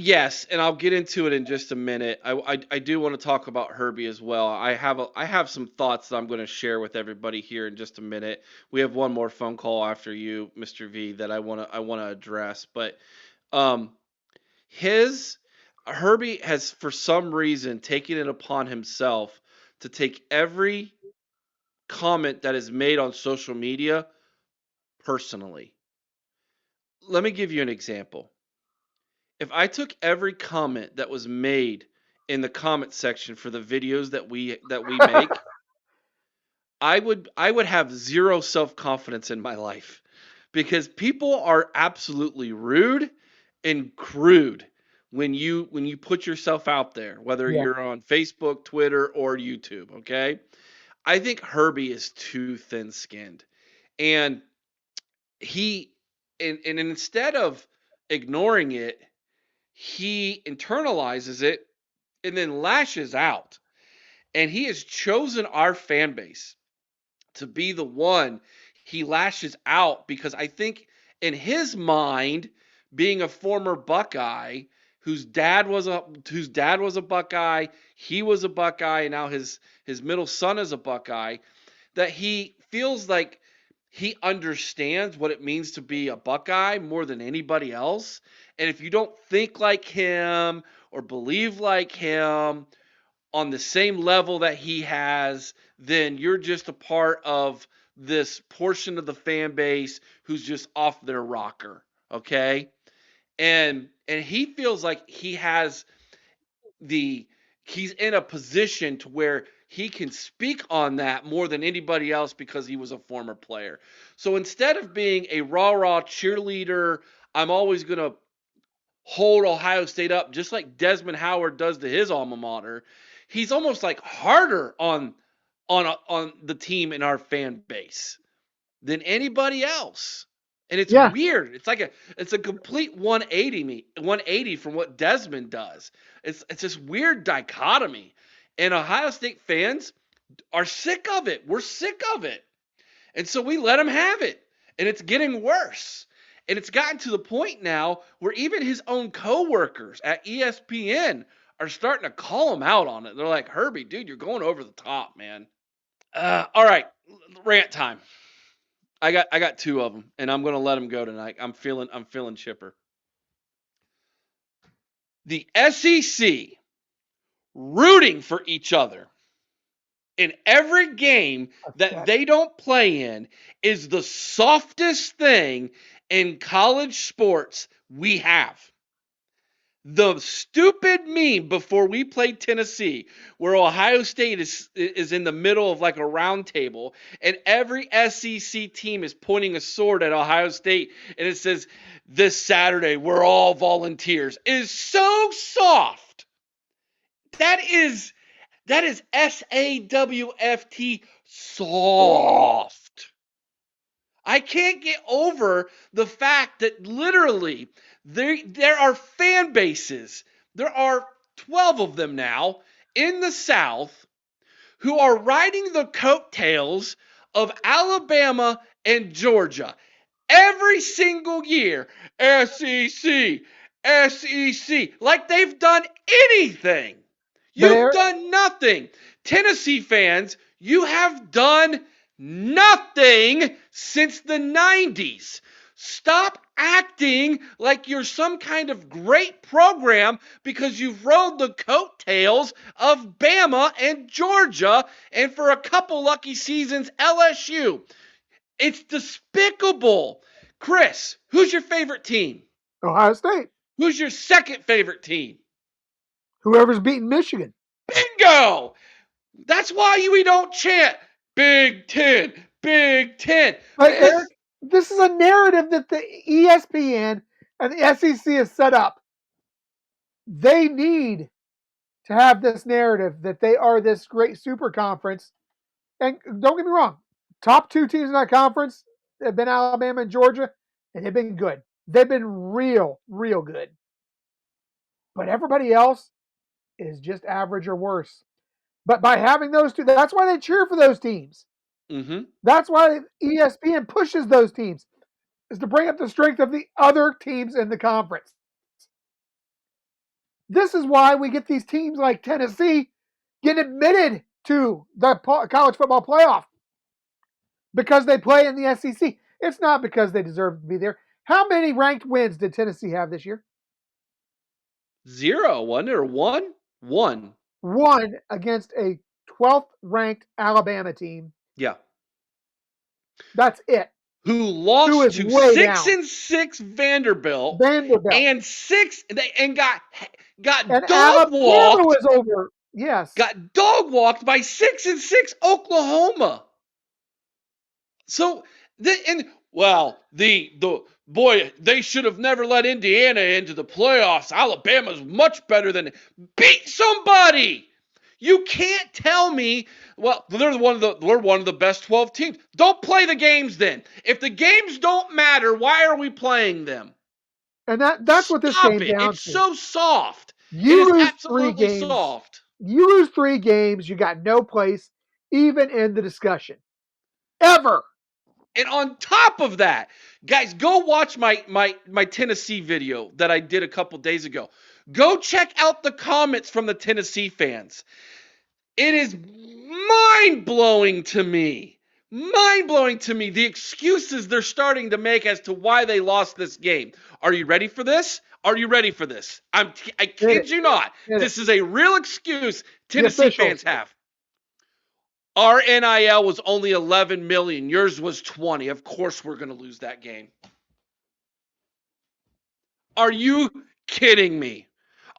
Yes, and I'll get into it in just a minute. I do want to talk about Herbie as well. I have some thoughts that I'm going to share with everybody here in just a minute. We have one more phone call after you, Mr. V, that I want to address. But um, his Herbie has for some reason taken it upon himself to take every comment that is made on social media personally. Let me give you an example. If I took every comment that was made in the comment section for the videos that we make, I would have zero self-confidence in my life because people are absolutely rude and crude when you put yourself out there, whether Yeah. you're on Facebook, Twitter, or YouTube, okay? I think Herbie is too thin-skinned. And he and instead of ignoring it, he internalizes it and then lashes out. And he has chosen our fan base to be the one he lashes out because I think in his mind, being a former Buckeye whose dad was a Buckeye, he was a Buckeye, and now his middle son is a Buckeye, that he feels like he understands what it means to be a Buckeye more than anybody else. And if you don't think like him or believe like him on the same level that he has, then you're just a part of this portion of the fan base who's just off their rocker. Okay. And he feels like the he's in a position to where he can speak on that more than anybody else because he was a former player. So instead of being a rah-rah cheerleader, I'm always going to hold Ohio State up just like Desmond Howard does to his alma mater. He's almost like harder on the team in our fan base than anybody else. And it's Yeah. weird. It's a complete 180 from what Desmond does. It's this weird dichotomy. And Ohio State fans are sick of it. We're sick of it. And so we let him have it. And it's getting worse. And it's gotten to the point now where even his own coworkers at ESPN are starting to call him out on it. They're like, Herbie, dude, you're going over the top, man. All right, rant time. I got two of them, and I'm gonna let them go tonight. I'm feeling chipper. The SEC rooting for each other in every game that Upset. they don't play in is the softest thing in college sports we have. The stupid meme before we played Tennessee, where Ohio State is in the middle of like a round table, and every SEC team is pointing a sword at Ohio State, and it says, "This Saturday we're all volunteers," is so soft. That is SAWFT soft. I can't get over the fact that literally there are fan bases. There are 12 of them now in the South who are riding the coattails of Alabama and Georgia every single year. SEC, SEC, like they've done anything. But You've done nothing. Tennessee fans, you have done nothing since the 90s. Stop acting like you're some kind of great program because you've rode the coattails of Bama and Georgia, and for a couple lucky seasons, LSU. It's despicable. Chris, who's your favorite team? Ohio State, Who's your second favorite team? whoever's beating Michigan. Bingo! That's why we don't chant Big Ten, Big Ten. But Because, Eric, this is a narrative that the ESPN and the SEC has set up. They need to have this narrative that they are this great super conference. And don't get me wrong, top two teams in that conference have been Alabama and Georgia, and they've been good. They've been real, real good. But everybody else is just average or worse. But by having those two, that's why they cheer for those teams. mm-hmm. That's why ESPN pushes those teams, is to bring up the strength of the other teams in the conference. This is why we get these teams like Tennessee getting admitted to the college football playoff because they play in the SEC. It's not because they deserve to be there. How many ranked wins did Tennessee have this year? 0, wasn't it? Or 1? 1. One against a 12th ranked Alabama team. Yeah. That's it. Who Who lost is to way 6 down? and 6 Vanderbilt Vanderbilt. and 6 and got And dog Alabama walked. was over. Yes. Got dog walked by 6 and 6 Oklahoma. So the boy, they should have never let Indiana into the playoffs. Alabama's much better than beat somebody. You can't tell me, well, we're one of the best 12 teams. Don't play the games then. If the games don't matter, why are we playing them? And that's what this Stop came it. down It's to. so soft. It You is lose three absolutely games. soft. You lose 3 games, you got no place even in the discussion. Ever. And on top of that, guys, go watch my Tennessee video that I did a couple days ago. Go check out the comments from the Tennessee fans. It is mind-blowing to me. Mind-blowing to me the excuses they're starting to make as to why they lost this game. Are you ready for this? Are you ready for this? I Hit kid it. you not. Hit it. This is a real excuse The Tennessee officials. fans have. Our NIL was only 11 million. Yours was 20. Of course we're going to lose that game. Are you kidding me?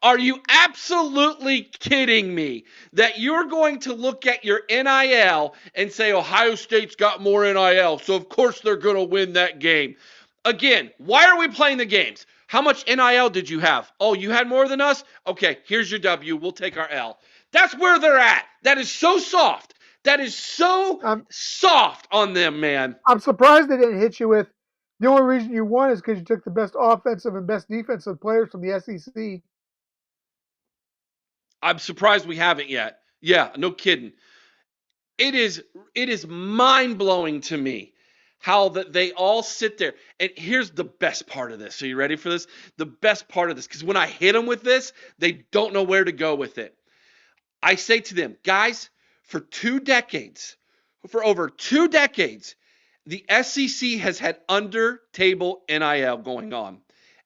Are you absolutely kidding me that you're going to look at your NIL and say Ohio State's got more NIL, so of course they're going to win that game? Again, why are we playing the games? How much NIL did you have? Oh, you had more than us? Okay, here's your W. We'll take our L. That's where they're at. That is so soft. That is so soft on them, man. I'm surprised they didn't hit you with the only reason you won is because you took the best offensive and best defensive players from the SEC. I'm surprised we haven't yet. Yeah, no kidding. It is mind-blowing to me how that they all sit there. And here's the best part of this. Are you ready for this? The best part of this, because when I hit them with this, they don't know where to go with it. I say to them, guys, for over 2 decades, the SEC has had under-table NIL going on.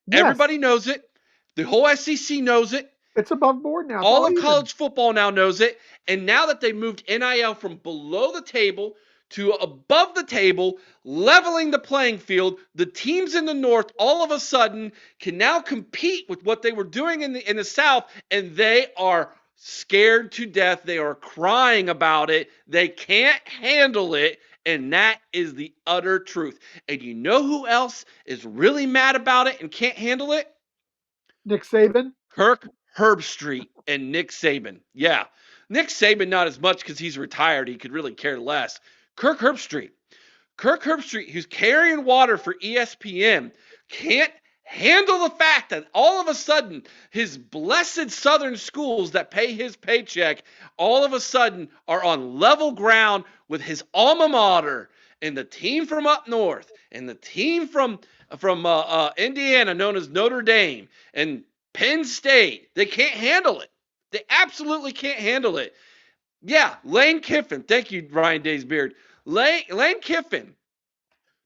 Yes. Everybody knows it. The whole SEC knows it. It's above board now. It's All all of even. college football now knows it. And now that they moved NIL from below the table to above the table, leveling the playing field, the teams in the North all of a sudden can now compete with what they were doing in the South, and they are scared to death. They are crying about it. They can't handle it. And that is the utter truth. And you know who else is really mad about it and can't handle it? Nick Saban. Kirk Herbstreit and Nick Saban. Yeah. Nick Saban, not as much because he's retired. He could really care less. Kirk Herbstreit. Kirk Herbstreit, who's carrying water for ESPN, can't handle the fact that all of a sudden his blessed Southern schools that pay his paycheck all of a sudden are on level ground with his alma mater and the team from up north and the team from Indiana known as Notre Dame and Penn State. They can't handle it. They absolutely can't handle it. Yeah, Lane Kiffin. Thank you, Ryan Daysbeard. Lane Kiffin,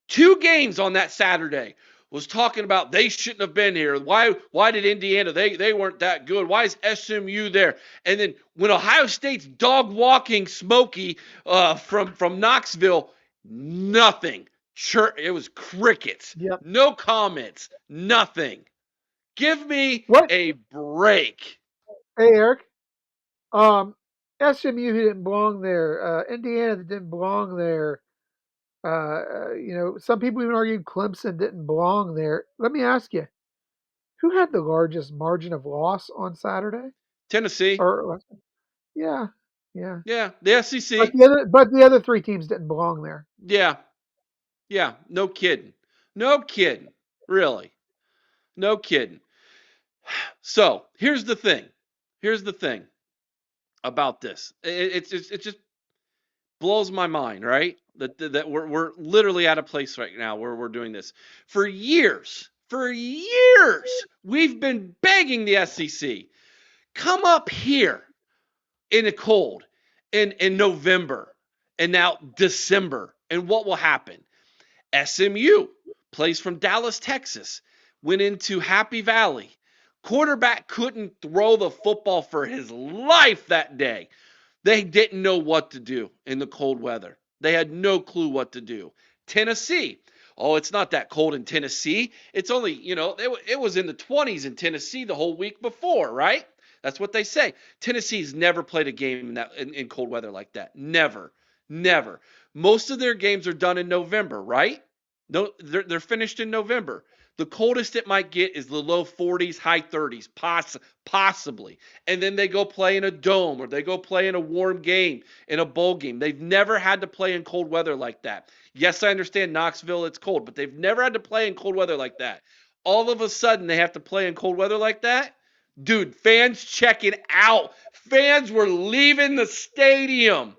2 games on that Saturday, was talking about they shouldn't have been here. Why did Indiana? They weren't that good. Why is SMU there? And then when Ohio State's dog walking Smokey from Knoxville, nothing. It was crickets. Yep. No comments. Nothing. Give me What? a break. Hey, Eric. SMU didn't belong there. Indiana didn't belong there. Some people even argued Clemson didn't belong there. Let me ask you, who had the largest margin of loss on Saturday? Tennessee. Or yeah, yeah. Yeah. The SEC. But the other 3 teams didn't belong there. Yeah. Yeah. No kidding. No kidding. Really. No kidding. So here's the thing. Here's the thing about this. It just blows my mind, right? That we're literally at a place right now where we're doing this. For years, we've been begging the SEC. Come up here in the cold in November and now December. And what will happen? SMU plays from Dallas, Texas, went into Happy Valley. Quarterback couldn't throw the football for his life that day. They didn't know what to do in the cold weather. They had no clue what to do. Tennessee. Oh, it's not that cold in Tennessee. It's only, it was in the 20s in Tennessee the whole week before, right? That's what they say. Tennessee's never played a game in cold weather like that. Never. Never. Most of their games are done in November, right? No, they're finished in November. The coldest it might get is the low 40s, high 30s, possibly. And then they go play in a dome or they go play in a warm game, in a bowl game. They've never had to play in cold weather like that. Yes, I understand Knoxville, it's cold, but they've never had to play in cold weather like that. All of a sudden, they have to play in cold weather like that? Dude, fans checking out. Fans were leaving the stadium.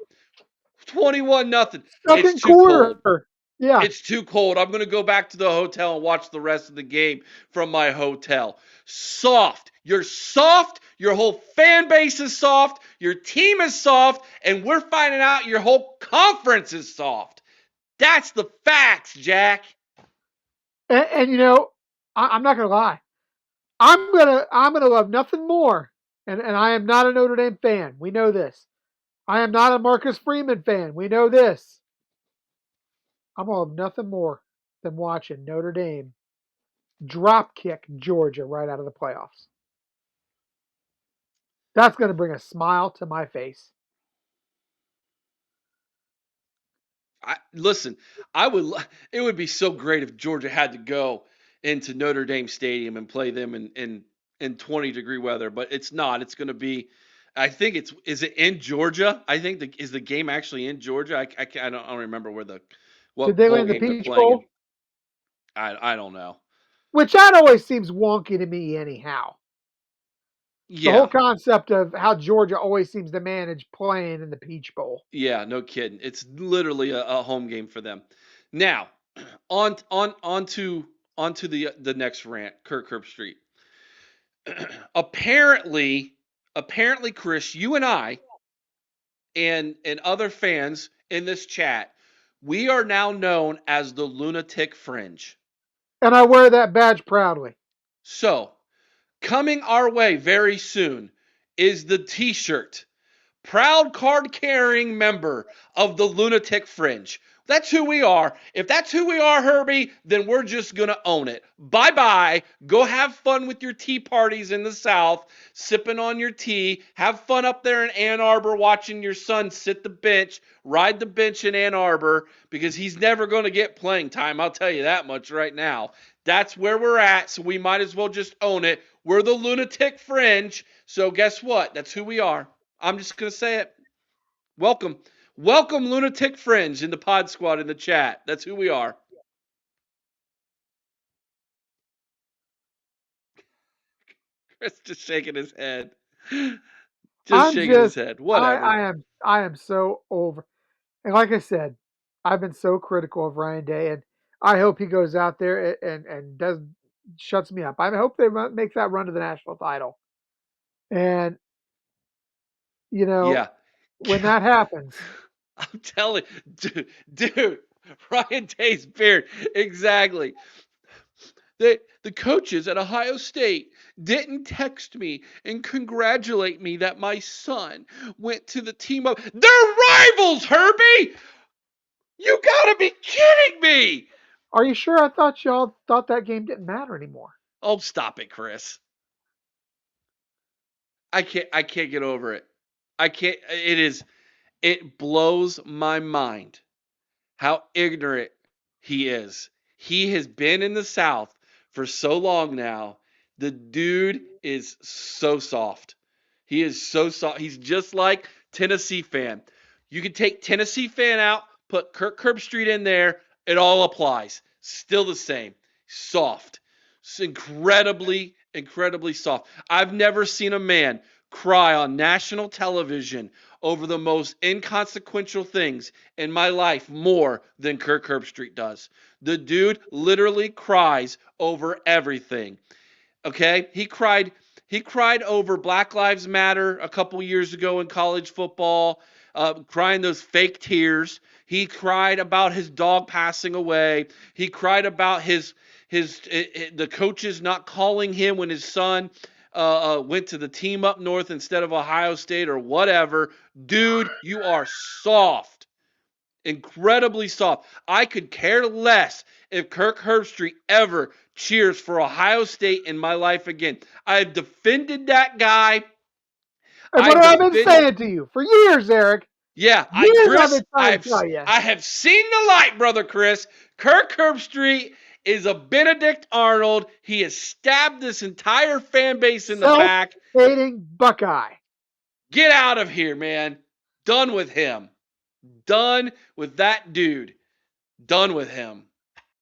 21 nothing. It's Second too cold. quarter. Yeah. It's too cold. I'm going to go back to the hotel and watch the rest of the game from my hotel. Soft. You're soft. Your whole fan base is soft. Your team is soft. And we're finding out your whole conference is soft. That's the facts, Jack. And I'm not gonna lie. I'm gonna love nothing more. And I am not a Notre Dame fan. We know this. I am not a Marcus Freeman fan. We know this. I'm gonna love nothing more than watching Notre Dame drop kick Georgia right out of the playoffs. That's gonna bring a smile to my face. Listen, it would be so great if Georgia had to go into Notre Dame Stadium and play them in 20-degree weather, but it's not. It's going to be. I think is it in Georgia? I think is the game actually in Georgia? I don't remember Did what they bowl win the game they're Peach playing in. Bowl? I don't know. Which that always seems wonky to me, anyhow. The whole Yeah, concept of how Georgia always seems to manage playing in the Peach Bowl. yeah, no kidding. It's literally a home game for them. Now, on to the next rant, Kirk Herbstreit. apparently, apparently, Chris, you and I and other fans in this chat, we are now known as the Lunatic Fringe. And I wear that badge proudly. So, coming our way very soon is the T-shirt. Proud card carrying member of the Lunatic Fringe. That's who we are. If that's who we are, Herbie, then we're just going to own it. Bye bye. Go have fun with your tea parties in the South, sipping on your tea. Have fun up there in Ann Arbor watching your son sit the bench, ride the bench in Ann Arbor, because he's never going to get playing time. I'll tell you that much right now. That's where we're at, so we might as well just own it. We're the Lunatic Fringe, so guess what? That's who we are. I'm just going to say it. Welcome. Welcome, Lunatic Fringe, in the Pod Squad in the chat. That's who we are. Chris just shaking his head. Just I'm shaking his just head. I Whatever. I am so over. And like I said, I've been so critical of Ryan Day, and I hope he goes out there and does shuts me up. I hope they make that run to the national title. And you know Yeah. when that happens, I'm telling dude, Ryan Day's beard. Exactly. The coaches at Ohio State didn't text me and congratulate me that my son went to the team of. They're rivals, Herbie! You gotta be kidding me! are you sure? I thought y'all thought that game didn't matter anymore. Oh, stop it, Chris. I can't get over it. I can't it blows my mind how ignorant he is. He has been in the South for so long now. The dude is so soft. He is so soft. He's just like Tennessee fan. You can take Tennessee fan out, put Kirk Herbstreit in there, it all applies. Still the same. Soft. It's incredibly, incredibly soft. I've never seen a man cry on national television over the most inconsequential things in my life more than Kirk Herbstreit does. The dude literally cries over everything. Okay? He cried He cried over Black Lives Matter a couple years ago in college football, crying those fake tears. He cried about his dog passing away. He cried about the coaches not calling him when his son went to the team up north instead of Ohio State or whatever. Dude, you are soft. Incredibly soft. I could care less if Kirk Herbstreit ever cheers for Ohio State in my life again. I've defended that guy. And what I've have I been defended. saying to you for years, Eric? Yeah, Years I've Chris, been trying to tell you. I have seen the light, brother Chris. Kirk Herbstreit is a Benedict Arnold. He has stabbed this entire fan base in the back. Self-hating Buckeye. Get out of here, man. Done with him. Done with that dude. Done with him.